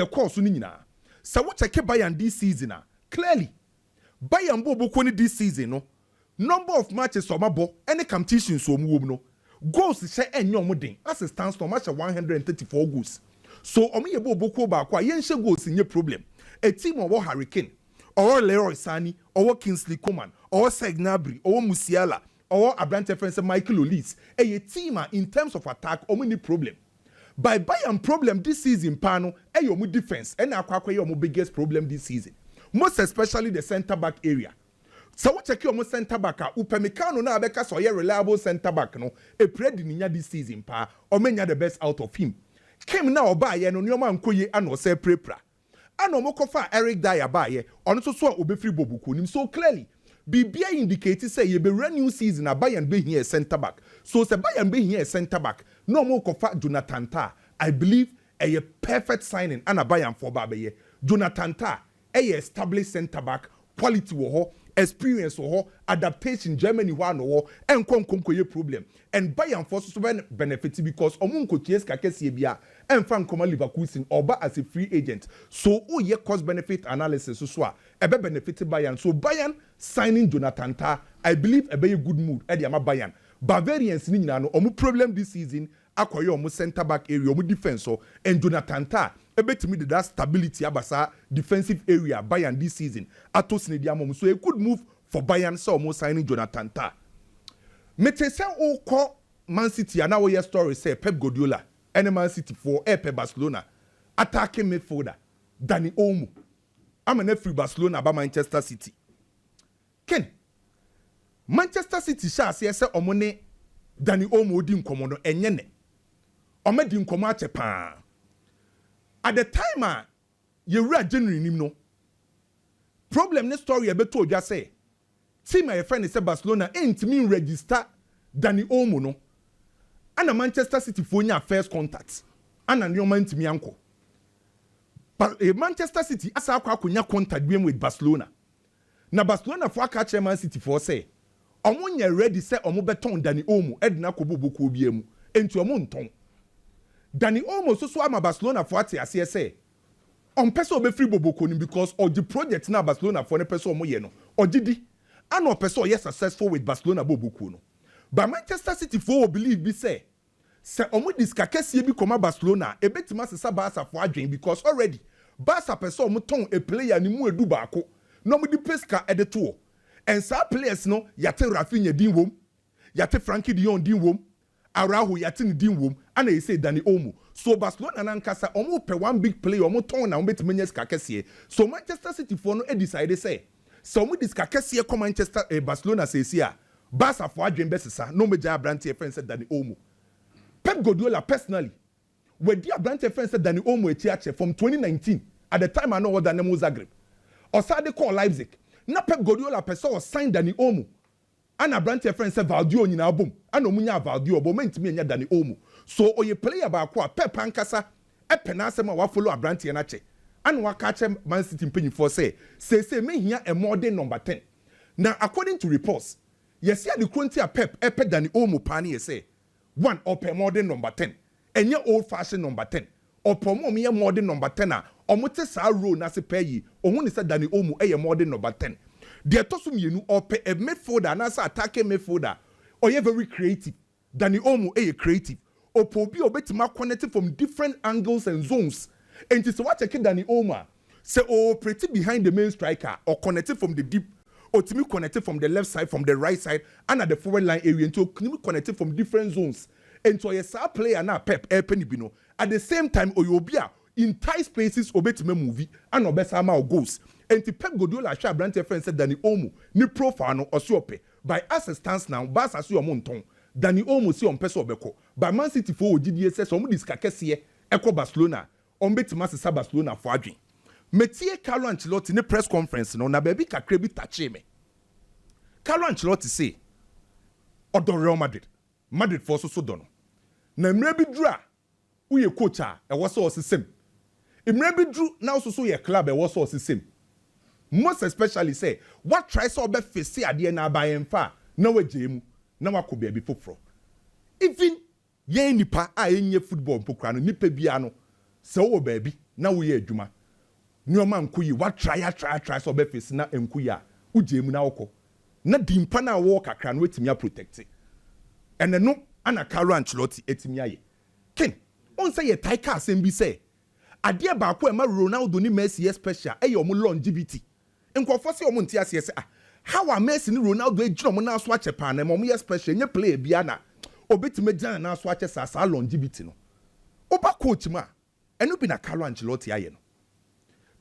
course ni nyina. So what check Bayern this season clearly. Bayern bo this season no. Number of matches so mabo any competition so mu no. Goals share enyo mo den. As it stands no match 134 goals. So omo ye bo ba kwa yen share goals nye problem. A team of Hurricane or Leroy Sani or Kingsley Coman or Segnabri or Musiala or Abrante friend Michael Olise. A team in terms of attack or many problem. By Bayern problem this season pano your defense and your biggest problem this season. Most especially the center back area. So what check your center back Upamecano na beka so ye reliable center back no e pred ninya this season pa or menya the best out of him. Came now ba ye no nyoma nkoye ano se prepra. Ano mo kofa Eric Dyer ba ye ono so so obefri bobuko nim so clearly Bibia indicated say ye be run new season a Bayern be here center back. So say Bayern be here center back. No more kofa Jonathan Tah. I believe a perfect signing and a Bayern for Babaye. Jonathan Tah a established center back, quality wo experience wo adaptation Germany one wo and konkoye problem. And Bayern for so benefit because omunko ties kakesi bia and fan koma Leverkusen oba as a free agent. So ye cost benefit analysis so ebe benefit Bayern. So Bayern signing Jonathan Tah, I believe a very good mood at the Bayern. Bavarians ni nyina no omu problem this season akoye omu center back area omu defense so and Jonathan Tah ebetimi that stability abasa defensive area Bayern this season atos ne diamom so a good move for Bayern so omu signing Jonathan Tah. Metese o call Man City and now your story say Pep Guardiola and Man City for Pep Barcelona attacking midfielder Dani Olmo. I'm an free Barcelona by Manchester City. Ken Manchester City sha say omone Dani Olmo di nkomo no enye ne. Ome di nkomo ache pa. At the time ye wura January nim no. Problem ne story e beto odwa say team my friend say Barcelona ain't mean register Dani Olmo no. And Manchester City for nya first contact. And an yoman to me uncle. But Manchester City asa akunya contact with Barcelona. Na Barcelona for catch Man City for say omunya ready say omo beton Dani Olmo edna koboboku obiemu enti omo nton Dani Olmo so ama Barcelona for ate ase say on person be free boboko ni because of the project na Barcelona for ne person omo ye no ogidi and person yes successful with Barcelona boboku no but Manchester City for believe be say omo diskakese bi koma Barcelona e betima sesa Barca for adwen because already Barca person omo ton a player ni mu edu baako no mo di peska edeto and some players no yate Rafinha din wom yate Frankie de Jong din wom Araujo yate ni din wom and they say Dani Olmo so Barcelona na nkasa omo pe one big player omo ton na omo betime skakese so Manchester City for no e decide say so omo diskakese ko Manchester Barcelona say sia Barca for adwen besesa no meja Abrante friend said Dani Olmo. Pep Guardiola personally when the Abrante friend said Dani Olmo etiache from 2019 at the time I know what the name was Zagreb or Sade call Leipzig. Na Pep Guardiola person was signed Dani Olmo. And Abrante friend said Valdio nyina bom. And omunya Valdio but mentimi nya Dani Olmo. So oye player ba kwa Pep ankasa e penasema wa follow Abrante na che. And wa catch Man City mpanyim for say me here a modern number 10. Now according to reports, yes ya the quantity of Pep e pe Dani Olmo pani ye say one or per modern number 10. And your old fashioned number 10. Or per more modern number 10 omote sa role na se peyi ohun se Dani Olmo e modern number 10 de toso mienu or pe a midfielder na sa attacking midfielder or you very creative Dani Olmo e creative or obi obetima connected from different angles and zones and to what check Dani Olmo say pretty behind the main striker or connected from the deep or to me connected from the left side from the right side and at the forward line area into connected from different zones and so yes our player na Pep Penibino at the same time oyobia in tight spaces obetime movie and obesa ma goals and the Pep Guardiola sha Abrante friend said Dani Olmo ni profile no osiope by as it stands now Barca so omonton Dani Olmo si on person obeko by Man City for ogidie say so diskakese ekọ Barcelona on betima se Barcelona for adwen metie Carlo Ancelotti ne press conference no na baby kakra bi tache me Carlo Ancelotti say odo Real Madrid for so do no na mre bi dura uye coach a e wo so sesem imre bi dru now so ye club e wo so sesem most especially say what try so be face ade na ba yemfa na wagye na wakobe bi foforo even ye nipa a enye football pokra no nipa bia no se wo ba bi na wo ye adwuma nneoma nkoyi wa try so be face na enkoyi a uje mu na wokọ na dimpa na wo kakra no etimi a protect ene no ana Carlo Ancelotti etimi aye ken on say ye taika asem bi say ade ba ko e ma Ronaldo ni Messi special e ye omo longevity nkofo se omo ntia se how are Messi ni Ronaldo e jino mo na so ache pa na mo ye special nye player bia na obetime gyan na so ache sa longevity no oba coach ma eno bi na Carlo Ancelotti aye no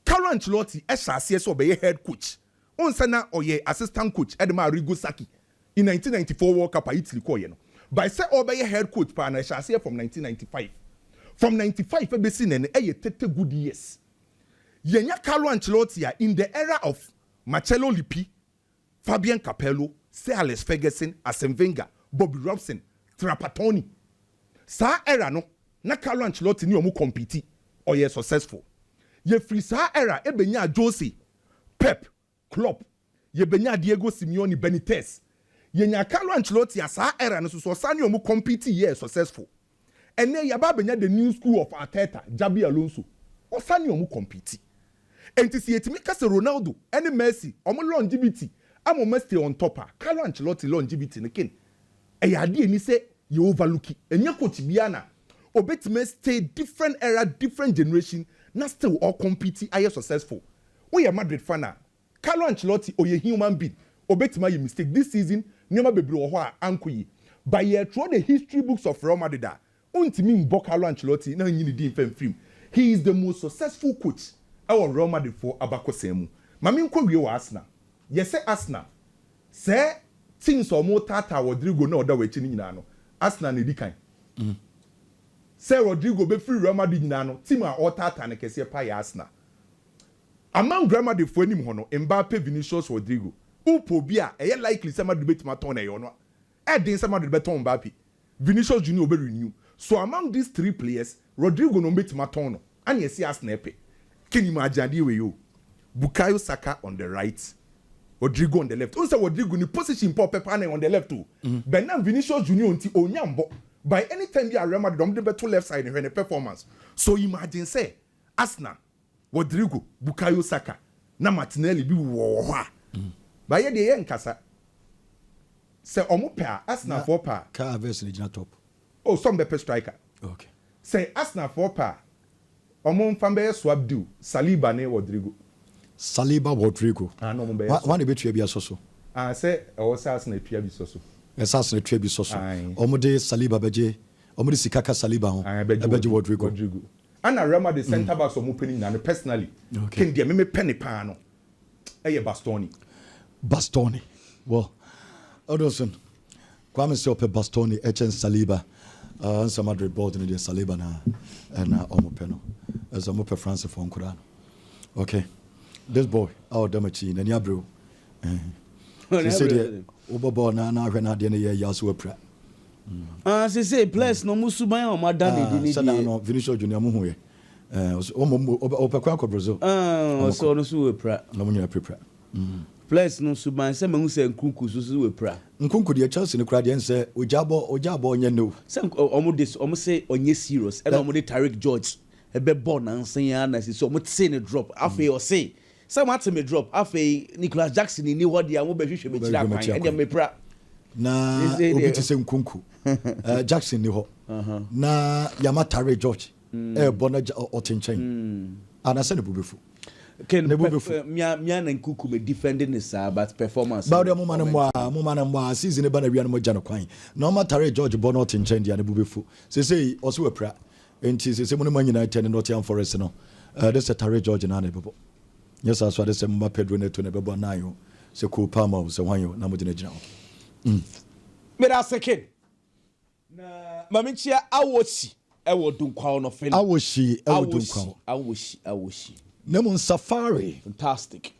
Carlo Ancelotti e hyase so be head coach on say na oye assistant coach Edma Rodrigo Saki in 1994 World Cup Italy ko ye no by say obe head coach pa na hyase from 1995 from 95 e be see na e ye 30 good years yenya Carlo Ancelotti in the era of Marcello Lippi, Fabian Capello, Sir Alex Ferguson, Arsene Wenger, Bobby Robson, Trapattoni. Sa era no, na Carlo Ancelotti ni omu compete or ye successful. Ye free sa era e benya Jose, Pep, Klopp, ye benya Diego Simeone Benitez. Ye nya Carlo Ancelotti sa era no so sa ni omu compete ye successful. Ene ye ba benya the new school of Arteta, Xabi Alonso. O sa ni omu compete. Enti si etimi kase Ronaldo ene Messi omo longevity amo Messi on top Carlo Ancelotti longevity ne ken e ya de ni se ye overlook enye coach bia na obetime stay different era different generation na still all compete aye successful we are Madrid fan na Carlo Ancelotti oye human being obetime ye mistake this season nyoma bebre wo ho a ankoyi by ye through the history books of Real Madrid untimi mbo Carlo Ancelotti na nyini di mfam film he is the most successful coach our Real Madrid for abakosemu mami nko wie wa Arsenal yes say Arsenal say things or more tata Rodrigo na oda wechi ni nyina no Arsenal na di kan say Rodrigo be free Real Madrid nyina no team a all tata na kese pa ya Arsenal among Real Madrid for enim ho no Mbappe Vinicius Rodrigo upo bi a e likely say Madrid betima ton na yo no e din say Madrid beton Mbappe Vinicius Junior be renew so among these three players Rodrigo no betima ton no and yes Arsenal epe. Can you imagine the way you Bukayo Saka on the right, Rodrigo on the left. Also, Rodrigo in position Paul Pepane on the left too. But now Vinicius Junior until Onyambo. By any time you are remember the better left side in the performance. So imagine say Arsenal, Rodrigo, Bukayo Saka, na Martinelli be war. By the end kasa. Say omo pair Arsenal 4 pair. Car verse in the top. Oh, some better striker. Okay. Say Arsenal 4 pair. Omo mfambe swap do Saliba ne Rodrigo. Saliba Rodrigo. No mbe. One be twa bia soso. Say o sas na twa bi soso. Esas na twa bi soso. Omo de Saliba beje. Omo de Sikaka Saliba ho. Beje Rodrigo. Ana Rama the center back so mo peni na personally. Ken dia me penny pa no. Eye Bastoni. Well, Odolson. Kwame se ope Bastoni echen Saliba. Ansa Madrid board in the Saliba na omo peno. As a mope France for Nkurano. Okay. This boy, our Damachi, and Yabru. She said, Obobo na hwena de ne ye yaso apra. She say place no musuban o madani di ni. No Vinicius Junior mu hu ye. Opekwa ko Brazil. So no so apra. No mu nya prepare. Place no suban se mahu se nkunku so apra. Nkunku de Chelsea ne kura de nse ojabo onye no. Se omo say onye serious. E no omo de Tariq George. Ebe ball na nsen ya na so omo tse ne drop. Afi o say some at me drop afi Nicholas Jackson ni what dia mo be hwehwe me kira kwan e dem mepra na obi ti se nkunku Jackson ni ho na Yamatare George bona otenchen ana se ne bubefu ken mia na nkunku me defending is but performance ba mo man season e ba na wia no gya no kwan na Yamatare George bona otenchen dia ne bubefu se oso wepra enti se mo no manyina ten Nottingham Forest no this Tare George na ne bebo. Yes, I saw the same Pedro Neto and Bebo Nayo, so cool Palmo, so why you Namudina General. Mera second. Mamichia, I will do crown of I was she. Nemon Safari. Fantastic.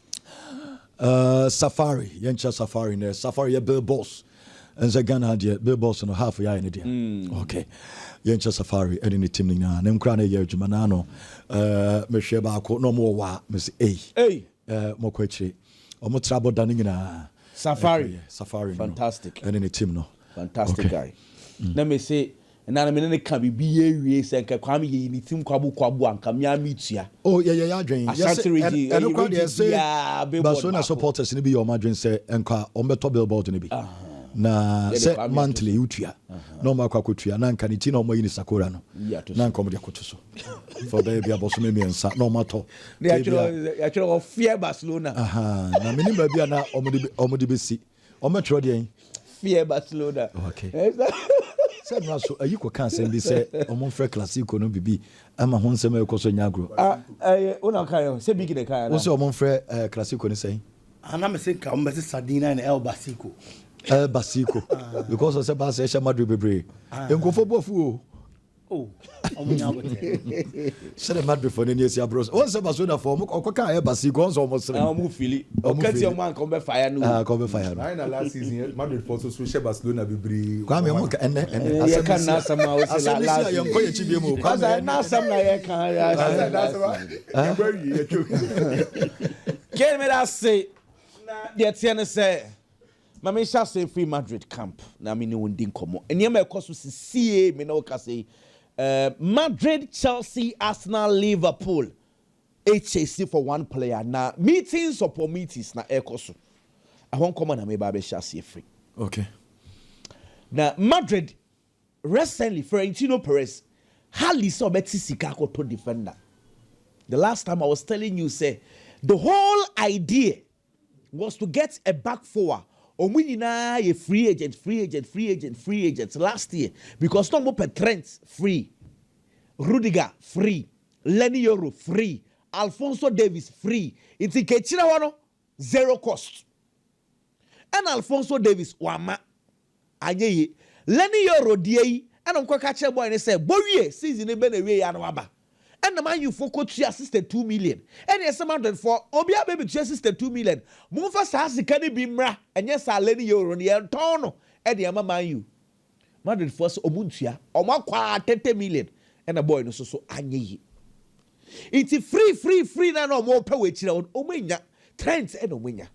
Safari, Yencha Safari, ne Safari, Bill Boss. And the gun had Bill Boss and a half a year in it. Okay. Yencha Safari, and in the team now. Nem Crane Yerjumanano, Monsieur Bako, no more wa, Miss A. Mokwechi, or more trouble dunning in a Safari. Safari. Fantastic. And in the team no. Fantastic guy. Let me say, na na me ne ka bi ye se nka kwam ye ni tim kwabu anka me amitua oh yeah adwen yes and kwa dey say Barcelona supporters ni bi your madwen say enka on beto billboard ni bi na say monthly utua no makwa kotua na nka ni ti na omo yini sakora no na nka omo de koto so for there be aboso me ensa no matter they actually fear Barcelona na mini ba bia na omo de besi omo tro de fear Barcelona okay said no so ayiko kan say be say omo frɛ classico no bibi ama ho nsɛm ekoso nyagro una kan say big de kan wo say omo frɛ classico ni say ana me say ka omo say Sardina and El Basico because I said Barca e Madrid bebre enkofo bofu oh omo nyabote said Madrid for any esi abros won say Barcelona for okoka e Basico on so omo sere omo fili okati omo an come fire no come fire no na last season Madrid for so share Barcelona bebre kwa me mo ka ene ye kan na sama o say la last ye nko ye chibie mo kwa na sam na ye kan ya that's right very ye choke get me that say na the tiene say Mama Isha say free Madrid camp. Na me no ndin komo. Eniyama ekoso CA me no ka say Madrid, Chelsea, Arsenal, Liverpool. HAC for one player. Na meetings upon meetings na ekoso. I won't come on na me ba be sha say free. Okay. Na Madrid recently Florentino Perez hardly saw Betty Sika to defender. The last time I was telling you say the whole idea was to get a back forward. Omunina a free agent last year because no more Trent free, Rodrigo free, Lenny Yoro free, Alphonso Davies free. It's in Kechira zero cost. And Alphonso Davies wama aye Lenny Yoro die and I'm quite catch boy and say boy season be na we anwaba. And the man you focus to assisted 2 million. And yes, amount for Obia baby to assisted 2 million. Move us as the candy bimra, and yes, I lady you on the Antono, and the Amma you. Madrid first Omuntia, or more 30 million, and a boy no so anye. It's free, no more power on Omenia, Trent and Omenia.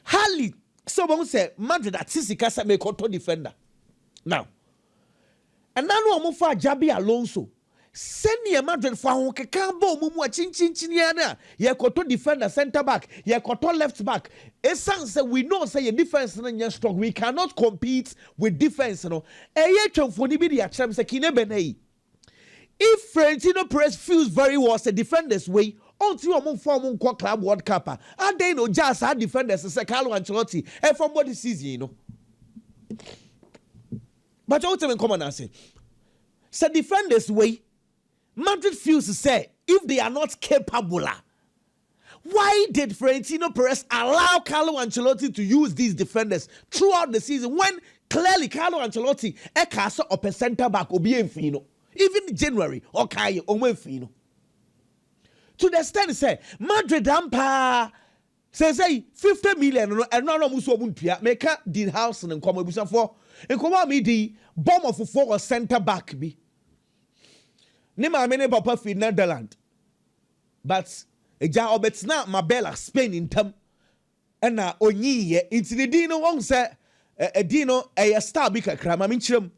Hardly someone said Madrid at Sisika make auto defender. Now, and now no more for Jabi Alonso. Senior Madrid for who can bo mumu a chin ye koto defender center back ye koto left back essence we know say your defense is strong we cannot compete with defense no ye twemfoni bi dia chem say kine benei if Florentino Perez feels very well say defenders way until you form club World Cup and they no just our defenders say Carlo Ancelotti and from what this season you know but what them come and say defenders way Madrid feels to say if they are not capable, why did Florentino Perez allow Carlo Ancelotti to use these defenders throughout the season when clearly Carlo Ancelotti a cast up a center back or be fino even January or Kai or fino to the extent say Madrid ampa say 50 million and no muso buntia make Dean House and come busa for and come me the bomb of four center back be. Nima many papa fi Netherlands, but eja obetna Mabella Spain in term, and na onyi ye into the dino won say a dino a star bika krama minchim.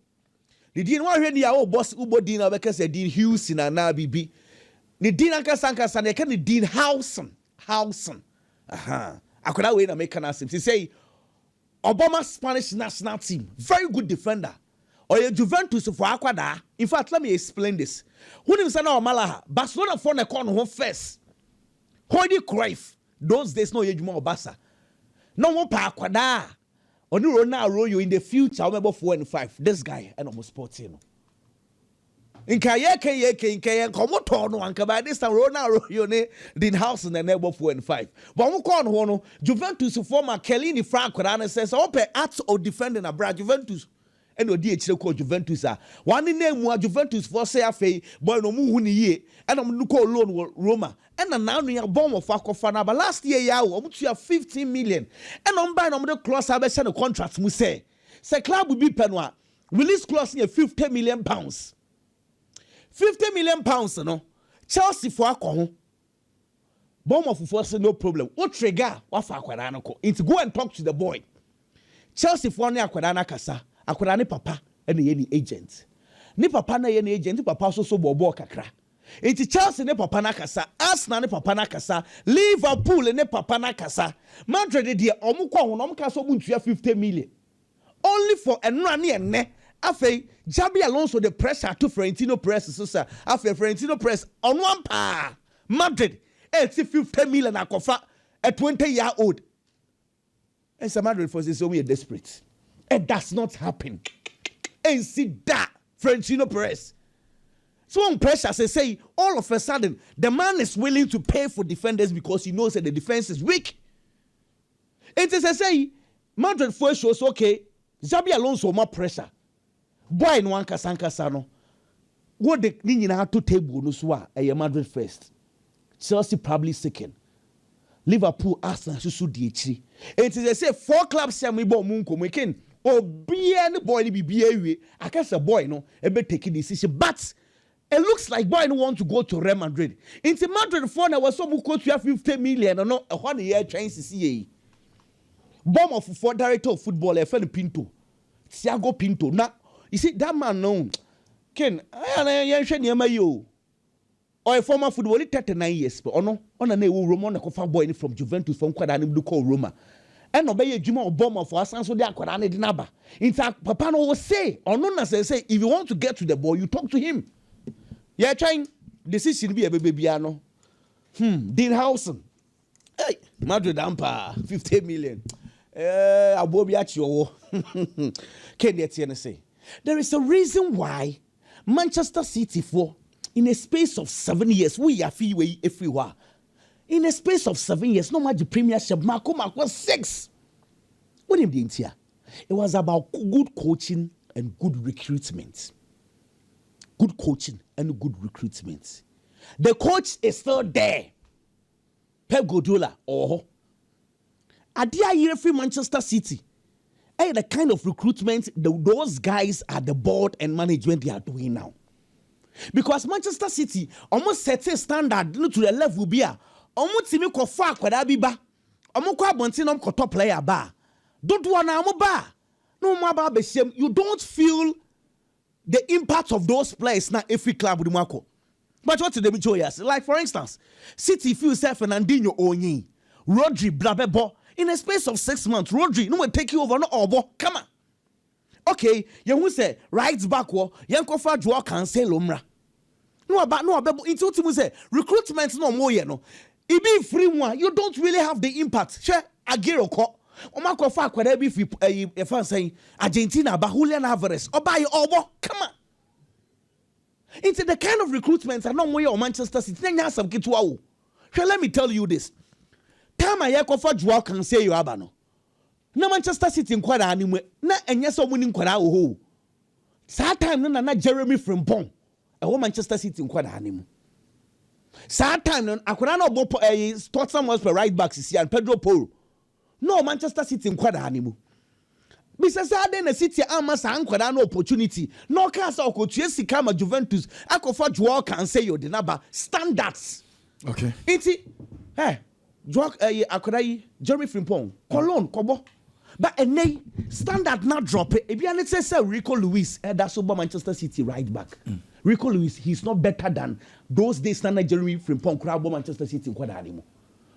The dino wa hwe dia o boss ubo dino because a Dean Hughes na na bibi. The Dean anka san can the Dean Housen. Aha. Akoda we na make na sim. Say Obama Spanish national team, very good defender. Or your Juventus for Aquada. In fact, let me explain this. When you say now Malaha, Barcelona for the corner home first. Holy Cruyff, those days no Yejuma Obasa. No more pa Aquada. Or no now roll you in the future. I remember 4 and 5. This guy and almost 14. In Kayeke, Komotono, and by this time, Rona Royone, Dean House and the neighbor 4 and 5. But one corner, Hono, Juventus former Kellini Frank says, Open acts or defending a brand Juventus. And odi echire ko Juventus one name wa Juventus for say afei boy no mu hu ni ye and am nuko loan wo Roma and now no ya bomb of akofa na but last year ya wo mu 15 million and on buy no the clause have send contract mu say club will be penwa release clause here 50 million pounds 50 million pounds no Chelsea for akọ bomb of for say no problem what trigger wa fa akwara no ko it go and talk to the boy Chelsea for na akwara na kasa akwara ne papa and the agent Ni papa na ye na agent, papa so bobo kakra. Enti Chelsea ne papa na kasa, Arsenal ne papa na kasa, Liverpool ne papa na kasa. Madrid de omo kwa hono omka so buntua 50 million. Only for enra ne enne. Afei Xabi Alonso the pressure to Florentino Perez so sir. Afei Florentino Perez on one pa. Madrid 50 million akofa a 20-year-old. And some Madrid for say we are desperate. It does not happen. And see that Florentino Perez. So on pressure say all of a sudden the man is willing to pay for defenders because he knows that the defense is weak. It is say Madrid first shows okay. Xabi Alonso more pressure. Boy no anka sankasa no. What the ni nyina to table no so a Madrid first. Chelsea probably second. Liverpool, Arsenal so di echi. It is say 4 clubs say me bo mu nkomo ken. Obi any boy ni bibia wie. Akasa boy no e be take decision but it looks like boy no want to go to Real Madrid. Into Madrid for na was so bu quote 50 million no e ho na year train CCA. Bomb of for director of football e fe Pinto. Thiago Pinto. Now you see that man no Ken I hwe ne ma yo. Or a former footballer 39 years but ono na Roma na kofa boy from Juventus from kwada ne call Roma. And obey adwuma or bomb for us so they akwada ne dinaba. In fact papa no will say ono na say if you want to get to the ball you talk to him. Yeah, trying decision be a baby no. Dean Hey, Madrid ampa 50 million. Abobiachi Can you say? There is a reason why Manchester City for in a space of 7 years we are free if we were. In a space of 7 years, no matter the Premiership, Marco was 6. What did you hear? It was about good coaching and good recruitment. Good coaching and good recruitment. The coach is still there. Pep Guardiola. At the year free Manchester City. And the kind of recruitment those guys at the board and management they are doing now. Because Manchester City almost set a standard to the level be a almost timi ko fa kwada bi ba. Omo ko abontinom ko top player ba. Don't wanna mo ba. No mo ba be shame. You don't feel the impact of those players na every club with Marco. But what did they show us? Like for instance, City feel self Fernandinho Onyi, Rodri Brabebo in a space of 6 months. Rodri no will take you over no obo. Come on. Okay, you who say right back wo yanko fa Joao Cancelo mra. No about into ultimate say recruitment no more no. It be free one. You don't really have the impact. Share Aguero ko. Omako fa kwada bi fi e fan saying Argentina ba Julian Alvarez. Oba obo. Come on. It's the kind of recruitment I know more Manchester City. Then some kitu wo. Let me tell you this. Time I yako fa Joao Cancelo abano. Na Manchester City nkwada animwe na enye so muni nkwada wo ho. Sa time na Jeremy Frimpong. E Manchester City nkwada animu. Sa time no akwada na obo Tottenham was per right back sisi and Pedro Porro. No Manchester City nkwada animu. Because say na City ama sa nkwada na opportunity. No ka sa okotua sika ma Juventus akofa Joao Cancelo de naba standards. Okay. Iti Joao akwada yi Jeremy Frimpong. Cologne kobo. But a standard not drop it. If you say Rico Lewis, that's over Manchester City right back. Rico Lewis, he's not better than those days standard Jeremy Frimpong crowd Manchester City anymore.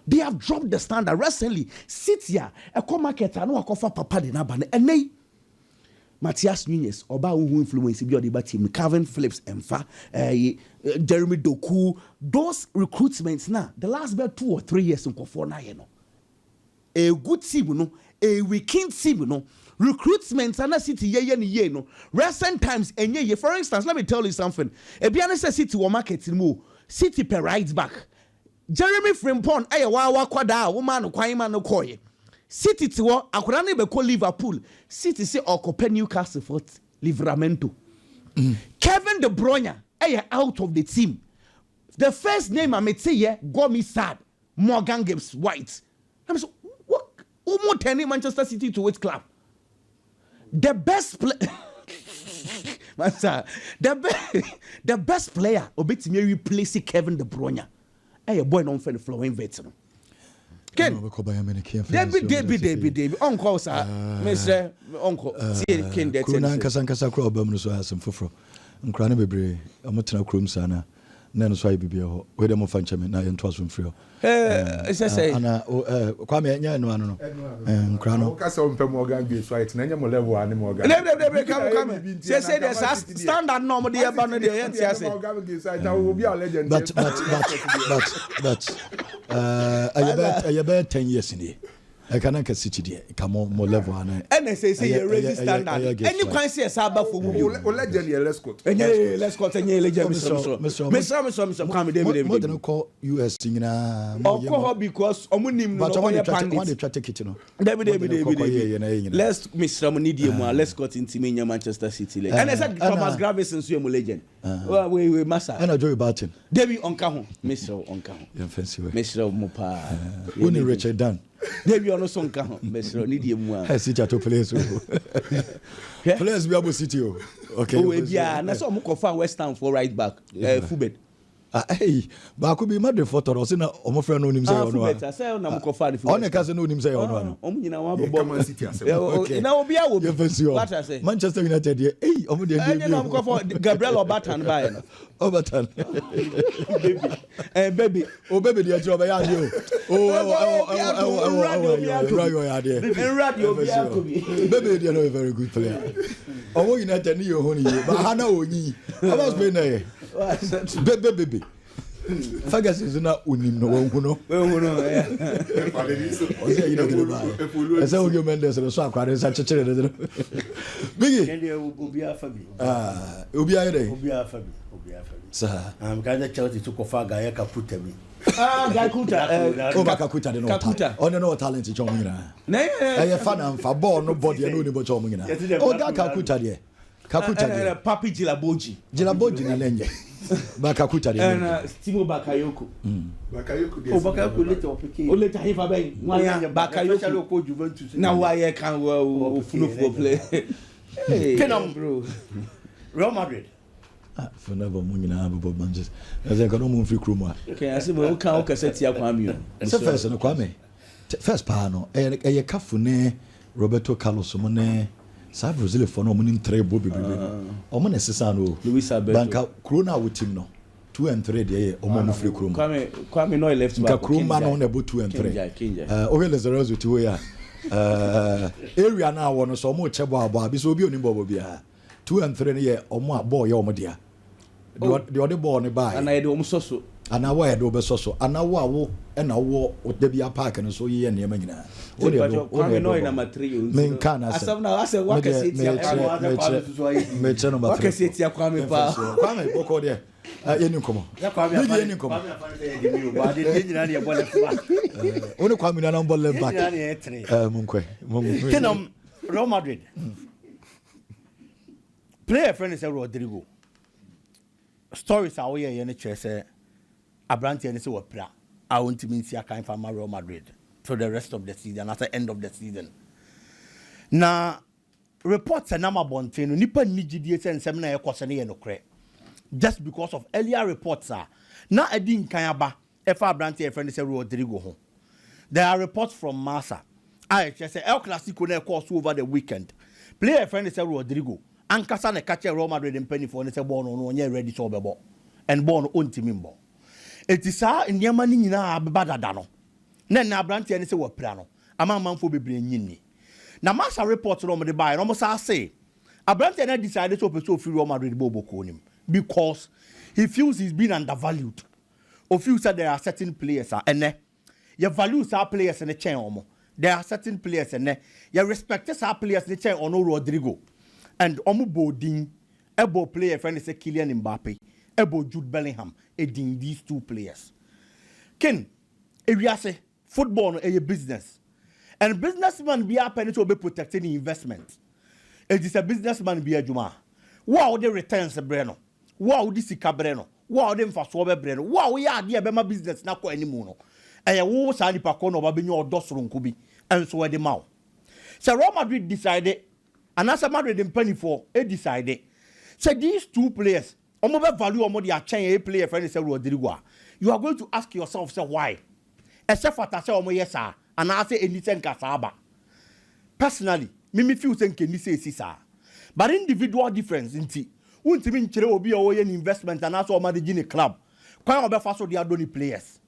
They have dropped the standard recently. City a market no akofa papa de na ban. And Matthias Nunes, oba who influence bi the team, Calvin Phillips Emfa, Jeremy Doku, those recruitments now, the last about 2 or 3 years for na you know. A good team no. A weekend team, no recruitment and a City ye no recent times and ye. For instance, let me tell you something. A Bianese City will market more City per right back. Jeremy Frimpong, wawa kwada woman kwaima no koye. City to akurane be call Liverpool. City say occupy Newcastle for Livramento. Kevin De Bruyne out of the team. The first name I may say got me sad. Morgan Gibbs White. I'm so Umo turning Manchester City to its club. The best the best player obeti me replace Kevin De Bruyne. A boy non friend flowing veteran. Ken. David. Uncle sir. Mr. Uncle. See Ken that. Kuna nkasa kro ba mu so asem foforo. nkra ne bebre amotena krom sana na no so ayi bibia ho we dem fa ncheme na ye ntoaso mfiri say ana kwa me nya no ano no nkra no ka se ompem organ bi so ayet na nya mo level ane mo organ le come say the standard norm dey eba no dey yet say but I bet 10 years in here. I can't get city there. Come on, more level and say you raise standard. Any can say saba for o legend ye let's go. Let's go any legend Mr. Come David. More than call US na. Of because omunim no one the try take it no. David. Let's Mr. need you more. Let's go into Manchester City. And I said Thomas Gravesen so legend. We massa. And I Joey Barton. David Onka ho. Mr. Onka ho. You fancy way. Mr. Mopa. Only Richard Dan. David ono so nka ho. Mr. need you more. Hey, City to place. Players be able City. Okay. Oh, yeah, na so mo confirm West Ham for right back. Fubed. Hey, ba ko bi Madrid photo o se na o mo friend no nim say ono. Fubed, say na mo confirm Fubed. On ka say no nim say ono. O mo nyina wa bobo. Man City ase. Na obi a wo bi. What I say? Manchester United dey. Hey, o mo dey dey. Na mo confirm Gabriel Obatan ba no. Obatan. Baby. O baby dey job ya dey o. Radio ya dey. Radio bi a ko bi. Baby dey no very good player. O United ni yo ho ni. Ba ha na onyi. I was playing there. Baby. Ferguson is not unim no one no. I say you Mendes so akware sa chechere de. Bigi. Obi afabi. Obi ayre. Obi afabi. Sir. Kaja Chelsea to kofa Gaya Kaputa mi. Gakuta. O Kakuta de no. Kakuta. On no talent in chomina. Na e fan am fa ball no body no ni bo chomina. O da Kakuta de. Kakuta de. Papi Jilaboji. Jilaboji na lenje. Bakakuta de. And Timo Bakayoko. Bakayoko dey. O Bakayoko later opeke. O later he fa ben. Bakayoko ko Juventus. Na why can full play. Hey, Kenam bro. Real Madrid. For never munina abo Manchester. As I can no free kroma. Okay, I say we can o kase tia kwame. So first no kwame. First pa no e kafu ne Roberto Carlos mo ne sa Brazil for no munim tre bo bebebe. O mo ne sesa no Luis Alberto. Banka Corona with team no 2 and 3 dey o mo free kroma. Kwame no left back. Nka kroma no na bo 2 and 3. O we Lazarus with we ya. Area na wo no so mo chebo abo abi so obi oni bo bia. 2 and 3 ye omo abo ye omo dia. The other ball ne buy. And I do so. And I wear do be so. And I wo e na wo o de bia park no so ye ne nyina. O de Kwame no number 3. Men kana asam na ase wa kase tia Kwame. Me che number 3. Wa kase tia Kwame pa. Kwame boko de. Ye ni komo. Ya Kwame ye ni komo. Ba de nyina ne bole fa. Oni Kwame na number left back. Nyina ne 3. Munkwe. Kenam Real Madrid. Player friend is Rodrigo. Stories are we here in say Abrante and say wapra. I want to mean see a kind from Real Madrid for the rest of the season at the end of the season. Na reports and number bonte no nipa nigidie say nsem na e kwose ye no kre. Just because of earlier reports are na edi nkan aba e fa Abrante e friend say Rodrigo ho. There are reports from Massa. I say El Clasico na course over the weekend. Player friend say Rodrigo ankasa na catch Real Madrid mpani for ne say ball no onye ready so bebo and ball no ontimi mbo etisa ndiama ni nyina abeba dada no na Abrante ne say wapra no amamamfo bebre nyini na Massa report no mo de buy no mo sa say Abrante na decide to pursue Real Madrid boboko nim because he feels he's been undervalued or feels that there are certain players and your values are players in the chain omo there are certain players and your respect our players in the chain on Rodrigo. And omu boarding, ebo player friend say Kylian Mbappe, ebo Jude Bellingham, edin these two players. Ken, if you say football is a business, and businessman be a penny to be protecting the investment. It is a businessman be a juma. Wow, the returns a breno. Wow, this is cabreno. Wow, them for sober breno. Wow, yeah, dear be my business na ko anymore. And ya wo sa ni pa ko no ba be nyo dosron kubi. And so the mouth. So Real Madrid decided. And as a Madrid in penny for a decided. So these two players, omo value omo dia chain a player friend say Rodrigo. You are going to ask yourself, say why? Except for that say omo yes sir, and I say anything kasaba. Personally, me feel say can say sir. But individual difference inti. Untimi nkyere obi a woyɛ investment and also managing a club. Kwan obefa so they are donny players.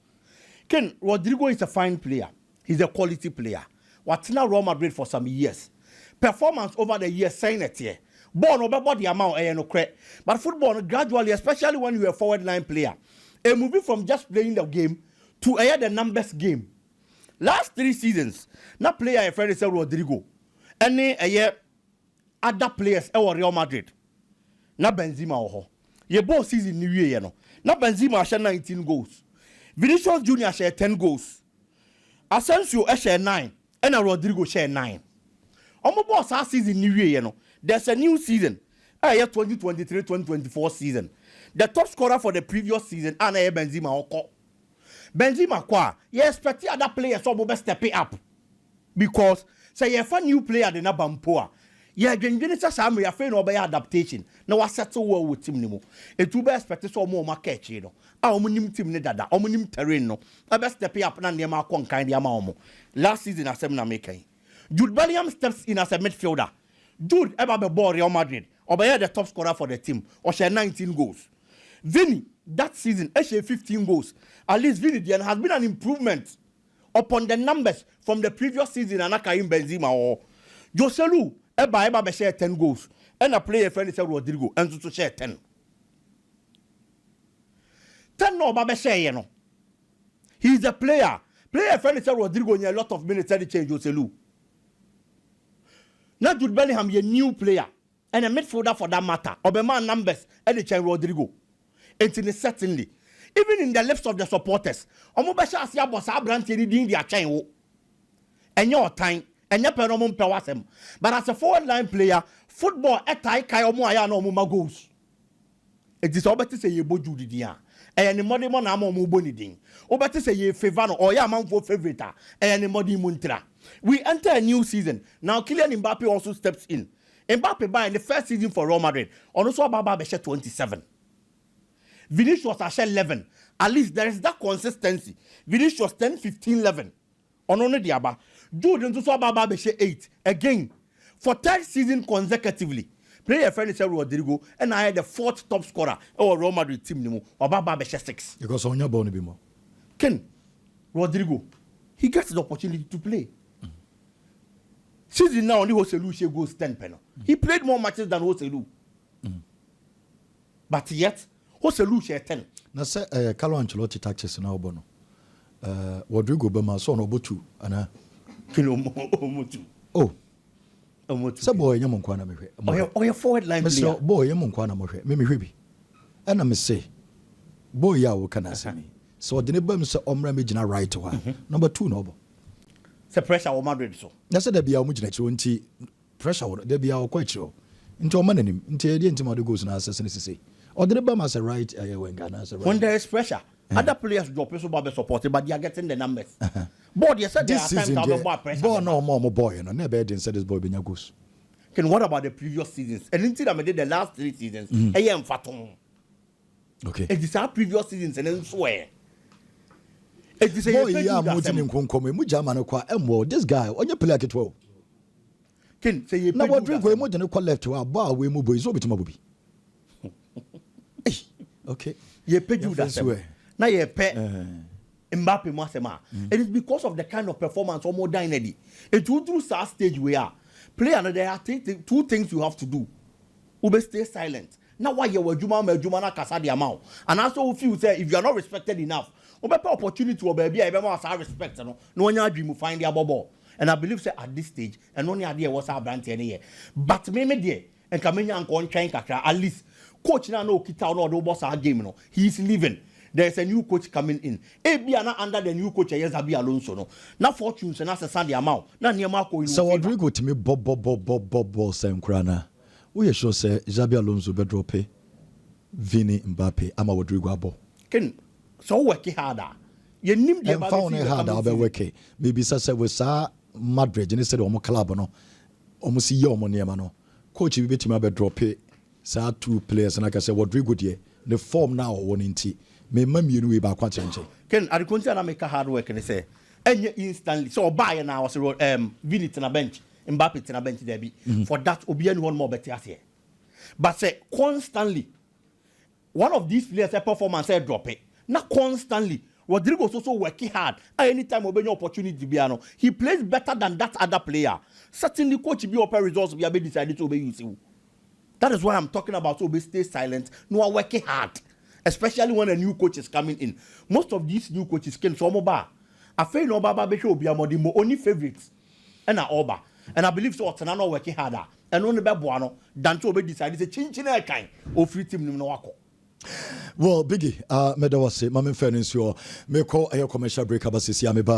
Ken Rodrigo is a fine player. He's a quality player. Watna Real Madrid for some years. Performance over the years saying it here. Ball no the amount no credit. But football gradually, especially when you're a forward line player, a moving from just playing the game to the numbers game. Last 3 seasons, na player a friend is Rodrigo. Any a year other players Real Madrid. Na Benzema oho. Ye both season new year no. Na Benzema share 19 goals. Vinicius Junior share 10 goals. Asensio share 9 and Rodrigo share 9. Omo boss last season new year no. There's a new season. 2023-2024 season. The top scorer for the previous season and Benzema oko. Benzema kwa, you expect other players to step it up. Because say you have a new player than a bampoa. Yeah, gen some we are afraid of adaptation. Now I settle well with team nimo. It will be expected so more market, you know. Our team nedada, omunim terrain no. I best step up na near my kind yamaomo. Last season I said na making. Jude Bellingham steps in as a midfielder. Jude ever be ball Real Madrid. Or by the top scorer for the team. Or share 19 goals. Vini, that season, share 15 goals. At least Vini has been an improvement upon the numbers from the previous season and Akaim Benzema or Joselu. Eba share 10 goals. And a player friend is Rodrigo. And to share 10. 10 no Baba share, you know. He's a player. Player friend is Rodrigo in a lot of minutes to change Joselu. Now Jude Bellingham is a new player. And a midfielder for that matter. Obama numbers and the change Rodrigo. And certainly. Even in the lips of the supporters. Omobasha Asia was a branch in their chain. And your time. And your penomum pewasem. But as a forward line player, football at Kaiomoya no Muma goals. It is all better say you boju didia. And the money mon amo muboniding. Or better say ye favano or ya man for favorite. And the money muntra. We enter a new season. Now Kylian Mbappe also steps in. Mbappe by in the first season for Real Madrid. Also Baba Beshe 27. Vinicius was 11. At least there is that consistency. Vinicius 10, 15, 11. Onone diaba. Jude into so Baba Beshe 8. Again, for 3rd season consecutively. Player friend is Rodrigo, and I had the 4th top scorer. Oh, Real Madrid team nimo. Or Baba Beshe 6. Because on your bone be more. Ken, Rodrigo, he gets the opportunity to play. Season now only Joselu goes 10 penalty. He played more matches than Joselu. But yet, Joselu share 10. Na say Carlo Ancelotti taxes na obono. Rodrigo be ma so no botu ana. Kilo omotu. Oh. Omotu. Say boy nyam nkwa na mehwe. Oh, your forward line player. Mr. Boy nyam nkwa na mehwe. Me mehwe bi. Ana me say boy ya wo kana asemi. So de ne bam say omra me gina right wa. Number 2 no obo. Say pressure o Madrid so. Na say da bia o mu gina chiro nti pressure wo da bia o kwa chiro. Nti o mananim. Nti e de nti ma de goals na assess ne sese. Or the Bama as a right when there is pressure, other players drop so by supported, but they are getting the numbers. But you said this season, boy no more boy, and never didn't say this boy being a goose. Can what about the previous seasons? And until I did the last 3 seasons, I am fatum. Okay. It is our previous seasons and then swear. It is a boy, yeah, Mutin Kunkom, Mujamano qua, and this guy, on your play at 12. Can say you know what drink we more than a left to our bar, we move boys over to Moby. Okay. Ye pay you that way. Now ye pay Mbappe Masema. It is because of the kind of performance or more dynasty. It will do sad stage we are. Play another. There are 2 things you have to do. Ube stay silent. Now why you were Juma na kasa the amount. And also if you say if you are not respected enough, ube pay opportunity to baby I remember as I respect no. No one dream find their bubble. And I believe say at this stage and only idea was our brand any year. But me there and Kamenya and Kon trying kakra at least coach now no kita no do boss our game no. He is leaving. There is a new coach coming in. Ebiana under the new coach Yezabi Alonso no. Na fortunes and as a the amount. Na niema ko in. So Rodrigo to me bob sem krana. We sure say Xabi Alonso be drop Vini Mbappe ama Rodrigo abo. Ken so work harder. You nim the about harder be work. Maybe say we sa Madrid and said omo club no. Omo si ye omo niema no. Coach bi betimi be drop say 2 players and like I say Rodrigo there the form now one inti. Me mamienu we ba kwa chenche. Ken I continue na make hard work and say enye instantly so buy now was Vini na bench Mbappe na bench there be for that obi anyone more better here But say constantly, one of these players' performance drop it. Not constantly. Rodrigo is also working hard. Anytime we opportunity to he plays better than that other player. Certainly, coach be open results. We have decided to obey you. That is why I'm talking about so stay silent. No, working hard, especially when a new coach is coming in. Most of these new coaches came from Oba. I feel no Baba Besho will be the only favorites. And Oba. And I believe so. Not working harder. And only Babuano than to obey decided to change in a kind of free team no wako. Well, Biggie, Medawase, Mammy Furnace, you may call a commercial break about